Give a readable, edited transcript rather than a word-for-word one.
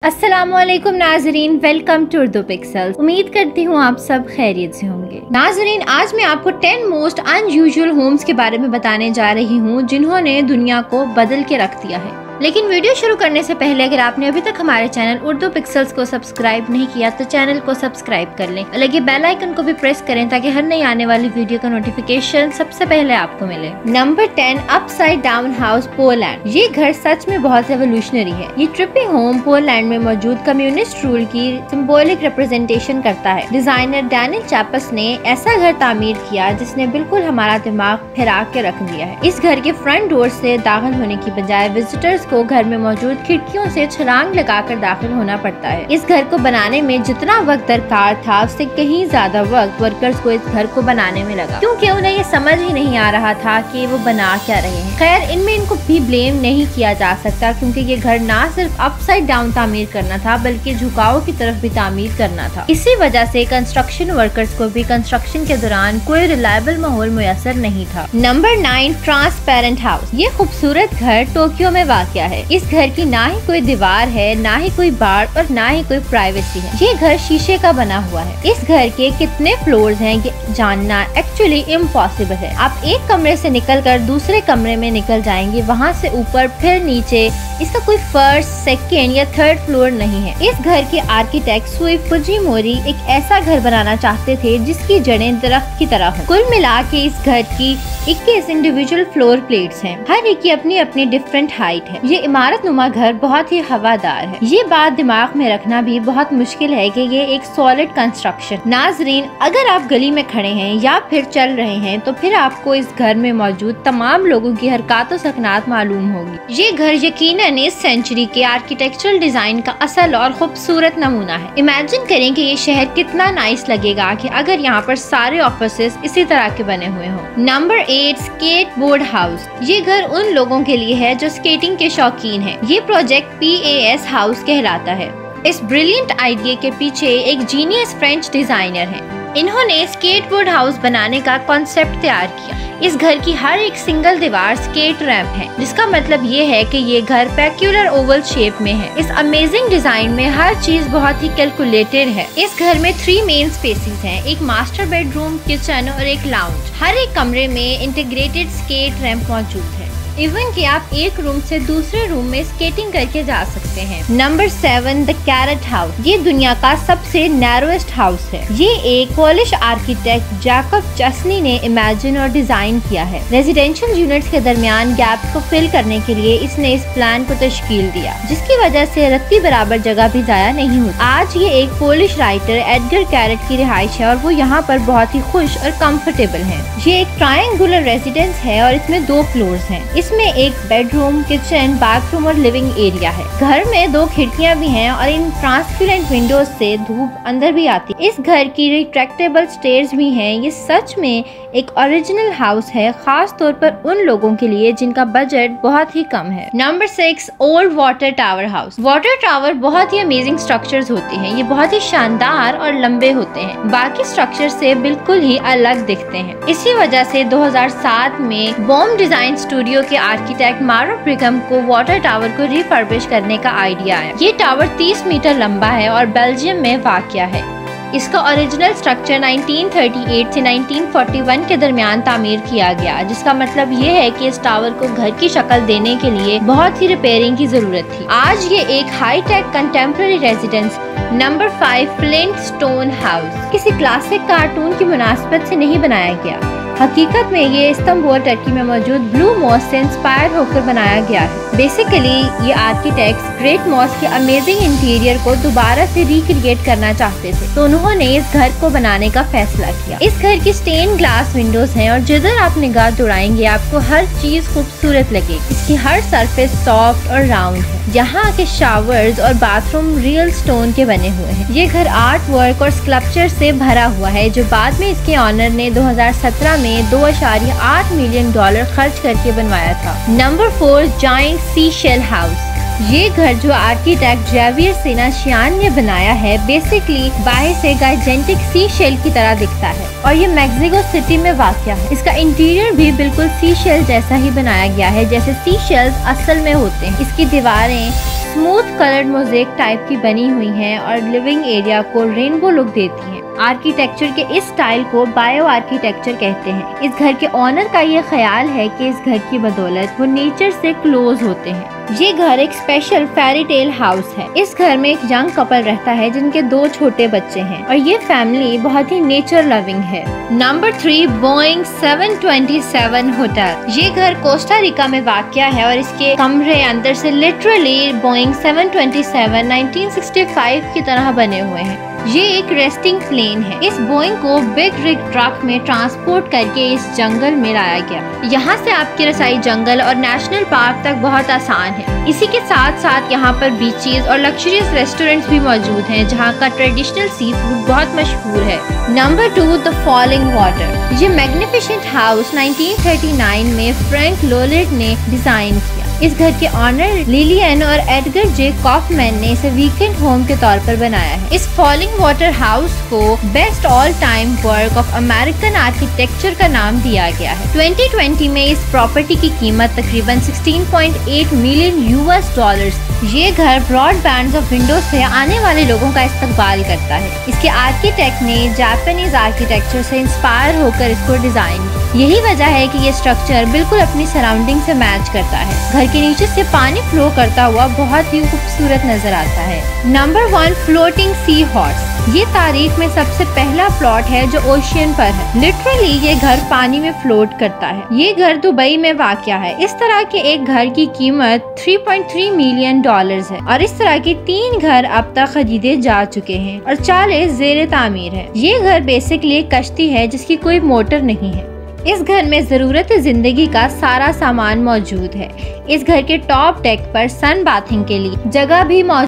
अस्सलामुअलैकुम नाजरीन, welcome to Urdu pixels. उम्मीद करती हूँ आप सब खैरियत से होंगे। नाजरीन, आज मैं आपको 10 मोस्ट अनयूजुअल होम्स के बारे में बताने जा रही हूँ जिन्होंने दुनिया को बदल के रख दिया है। लेकिन वीडियो शुरू करने से पहले अगर आपने अभी तक हमारे चैनल उर्दू पिक्सेल्स को सब्सक्राइब नहीं किया तो चैनल को सब्सक्राइब कर लें। लगे बेल आइकन को भी प्रेस करें ताकि हर नई आने वाली वीडियो का नोटिफिकेशन सबसे पहले आपको मिले। Number 10, upside down house, Poland. ये घर सच में बहुत रेवोल्यूशनरी है। ये ट्रिपी होम पोलैंड में मौजूद कम्युनिस्ट रूल की सिंबॉलिक रिप्रेजेंटेशन करता है। डिजाइनर डैनियल चैपस ने ऐसा घर तामीर किया जिसने बिल्कुल हमारा दिमाग फिरा के रख दिया है। इस घर के फ्रंट डोर से दाखिल होने की बजाय विजिटर्स को घर में मौजूद खिड़कियों से छलांग लगाकर दाखिल होना पड़ता है। इस घर को बनाने में जितना वक्त दरकार था उससे कहीं ज्यादा वक्त वर्कर्स को इस घर को बनाने में लगा, क्योंकि उन्हें ये समझ ही नहीं आ रहा था कि वो बना क्या रहे हैं। खैर, इनमें इनको भी ब्लेम नहीं किया जा सकता, क्योंकि ये घर ना सिर्फ अपसाइड डाउन तामीर करना था बल्कि झुकाव की तरफ भी तामीर करना था। इसी वजह से कंस्ट्रक्शन वर्कर्स को भी कंस्ट्रक्शन के दौरान कोई रिलायबल माहौल मुयसर नहीं था। Number 9, transparent house. ये खूबसूरत घर टोक्यो में वाक़ है। इस घर की ना ही कोई दीवार है, ना ही कोई बाड़ और ना ही कोई प्राइवेसी है। ये घर शीशे का बना हुआ है। इस घर के कितने फ्लोर्स हैं ये जानना एक्चुअली इम्पॉसिबल है। आप एक कमरे से निकलकर दूसरे कमरे में निकल जाएंगे, वहाँ से ऊपर फिर नीचे। इसका कोई फर्स्ट, सेकेंड या थर्ड फ्लोर नहीं है। इस घर के आर्किटेक्ट सुई फुजिमोरी एक ऐसा घर बनाना चाहते थे जिसकी जड़ें दरख्त की तरह हो। कुल मिला के इस घर की 21 इंडिविजुअल फ्लोर प्लेट्स हैं। हर एक की अपनी अपनी डिफरेंट हाइट है। ये इमारत नुमा घर बहुत ही हवादार है। ये बात दिमाग में रखना भी बहुत मुश्किल है कि ये एक सॉलिड कंस्ट्रक्शन। नाजरीन, अगर आप गली में खड़े हैं या फिर चल रहे हैं तो फिर आपको इस घर में मौजूद तमाम लोगों की हरकत और सकनात मालूम होगी। ये घर यकीनन इस सेंचुरी के आर्किटेक्चरल डिजाइन का असल और खूबसूरत नमूना है। इमेजिन करें कि ये शहर कितना नाइस लगेगा कि अगर यहाँ पर सारे ऑफिसेस इसी तरह के बने हुए हों। Number 8, skateboard house. ये घर उन लोगों के लिए है जो स्केटिंग के शौकीन है। ये प्रोजेक्ट PAS हाउस कहलाता है। इस ब्रिलियंट आइडिया के पीछे एक जीनियस फ्रेंच डिजाइनर है। इन्होंने स्केटबोर्ड हाउस बनाने का कॉन्सेप्ट तैयार किया। इस घर की हर एक सिंगल दीवार स्केट रैंप है, जिसका मतलब ये है कि ये घर पेक्यूलर ओवल शेप में है। इस अमेजिंग डिजाइन में हर चीज बहुत ही कैलकुलेटेड है। इस घर में 3 मेन स्पेसेस हैं, एक मास्टर बेडरूम, किचन और एक लाउंज। हर एक कमरे में इंटीग्रेटेड स्केट रैंप मौजूद है। इवन कि आप एक रूम से दूसरे रूम में स्केटिंग करके जा सकते हैं। Number 7, the carat house. ये दुनिया का सबसे नैरोएस्ट हाउस है। ये एक पोलिश आर्किटेक्ट जैकब चस्नी ने इमेजिन और डिजाइन किया है। रेजिडेंशियल यूनिट्स के दरमियान गैप को फिल करने के लिए इसने इस प्लान को तश्कील दिया, जिसकी वजह से रत्ती बराबर जगह भी जाया नहीं हुई। आज ये एक पोलिश राइटर एडगर कैरेट की रिहाइश है और वो यहाँ पर बहुत ही खुश और कम्फर्टेबल है। ये एक ट्रायंगुलर रेजिडेंस है और इसमें 2 फ्लोर्स हैं। इसमें एक बेडरूम, किचन, बाथरूम और लिविंग एरिया है। घर में 2 खिड़कियां भी हैं और इन ट्रांसपेरेंट विंडोज से धूप अंदर भी आती है। इस घर की रिट्रैक्टेबल स्टेयर्स भी हैं। ये सच में एक ओरिजिनल हाउस है, खास तौर पर उन लोगों के लिए जिनका बजट बहुत ही कम है। Number 6, old water tower house. Water tower बहुत ही अमेजिंग स्ट्रक्चर्स होते हैं। ये बहुत ही शानदार और लंबे होते हैं, बाकी स्ट्रक्चर से बिल्कुल ही अलग दिखते हैं। इसी वजह से 2007 में बॉम डिजाइन स्टूडियो के आर्किटेक्ट मारो ब्रिगम को वाटर टावर को रिफर्बिश करने का आइडिया आया। ये टावर 30 मीटर लंबा है और बेल्जियम में वाक़या है। इसका ओरिजिनल स्ट्रक्चर 1938 से 1941 के दरमियान तामीर किया गया, जिसका मतलब ये है कि इस टावर को घर की शक्ल देने के लिए बहुत ही रिपेयरिंग की जरूरत थी। आज ये एक high tech contemporary residence. Number 5, Flintstone house. किसी क्लासिक कार्टून की मुनासबत से नहीं बनाया गया। हकीकत में ये इस्तांबुल, टर्की में मौजूद ब्लू मॉस से इंस्पायर होकर बनाया गया है। बेसिकली ये आर्किटेक्ट्स ग्रेट मॉस के अमेजिंग इंटीरियर को दोबारा से रिक्रिएट करना चाहते थे, तो उन्होंने इस घर को बनाने का फैसला किया। इस घर की स्टेन ग्लास विंडोज हैं और जिधर आप निगाह दौड़ाएंगे आपको हर चीज खूबसूरत लगेगी। इसकी हर सरफेस सॉफ्ट और राउंड है। यहाँ के शावर्स और बाथरूम रियल स्टोन के बने हुए हैं। ये घर आर्ट वर्क और स्कल्पचर से भरा हुआ है, जो बाद में इसके ऑनर ने 2017 में $2.8 मिलियन खर्च करके बनवाया था। Number 4, giant seashell house. ये घर जो आर्किटेक्ट जेवियर सेनाशियान ने बनाया है, बेसिकली बाहर से गाइजेंटिक सीशेल की तरह दिखता है और ये मैक्सिको सिटी में वाक़या है। इसका इंटीरियर भी बिल्कुल सीशेल जैसा ही बनाया गया है, जैसे सीशेल्स असल में होते हैं। इसकी दीवारें स्मूथ कलर्ड मोज़ेक टाइप की बनी हुई हैं और लिविंग एरिया को रेनबो लुक देती हैं। आर्किटेक्चर के इस स्टाइल को बायो आर्किटेक्चर कहते हैं। इस घर के ओनर का ये ख्याल है कि इस घर की बदौलत वो नेचर से क्लोज होते हैं। ये घर एक स्पेशल फेरी टेल हाउस है। इस घर में एक यंग कपल रहता है जिनके 2 छोटे बच्चे हैं और ये फैमिली बहुत ही नेचर लविंग है। Number 3, Boeing 727 hotel. ये घर कोस्टा रिका में वाक़या है और इसके कमरे अंदर से लिटरली बोइंग 727 1965 की तरह बने हुए हैं। ये एक रेस्टिंग प्लेन है। इस बोइंग को बिग रिग ट्रक में ट्रांसपोर्ट करके इस जंगल में लाया गया। यहाँ से आपकी रसाई जंगल और नेशनल पार्क तक बहुत आसान है। इसी के साथ साथ यहाँ पर बीचेस और लग्जरियस रेस्टोरेंट्स भी मौजूद हैं जहाँ का ट्रेडिशनल सी फूड बहुत मशहूर है। Number 2, the falling water. ये मैग्निफिसेंट हाउस 1939 में फ्रैंक लोलेट ने डिजाइन किया। इस घर के ऑनर लिलियन और एडगर जे कॉफमैन ने इसे वीकेंड होम के तौर पर बनाया है। इस फॉलिंग वाटर हाउस को best all time work of American architecture का नाम दिया गया है। 2020 में इस प्रॉपर्टी की कीमत तकरीबन 16.8 मिलियन US $। ये घर ब्रॉडबैंड ऑफ विंडो से आने वाले लोगों का इस्तकबाल करता है। इसके आर्किटेक्ट ने जापानीज आर्किटेक्चर से इंस्पायर होकर इसको डिजाइन किया। यही वजह है कि ये स्ट्रक्चर बिल्कुल अपनी सराउंडिंग से मैच करता है। घर के नीचे से पानी फ्लो करता हुआ बहुत ही खूबसूरत नजर आता है। Number 1, floating sea horse. ये तारीख में सबसे पहला प्लॉट है जो ओशियन पर है। लिटरली ये घर पानी में फ्लोट करता है। ये घर दुबई में वाक़या है। इस तरह के एक घर की कीमत 3.3 मिलियन $। है और इस तरह के 3 घर अब तक खरीदे जा चुके हैं और 40 ज़ेरे तामीर है। ये घर बेसिकली एक कश्ती है जिसकी कोई मोटर नहीं है। इस घर में जरूरत जिंदगी का सारा सामान मौजूद है। इस घर के टॉप डेक पर सन बाथिंग के लिए जगह भी मौजूद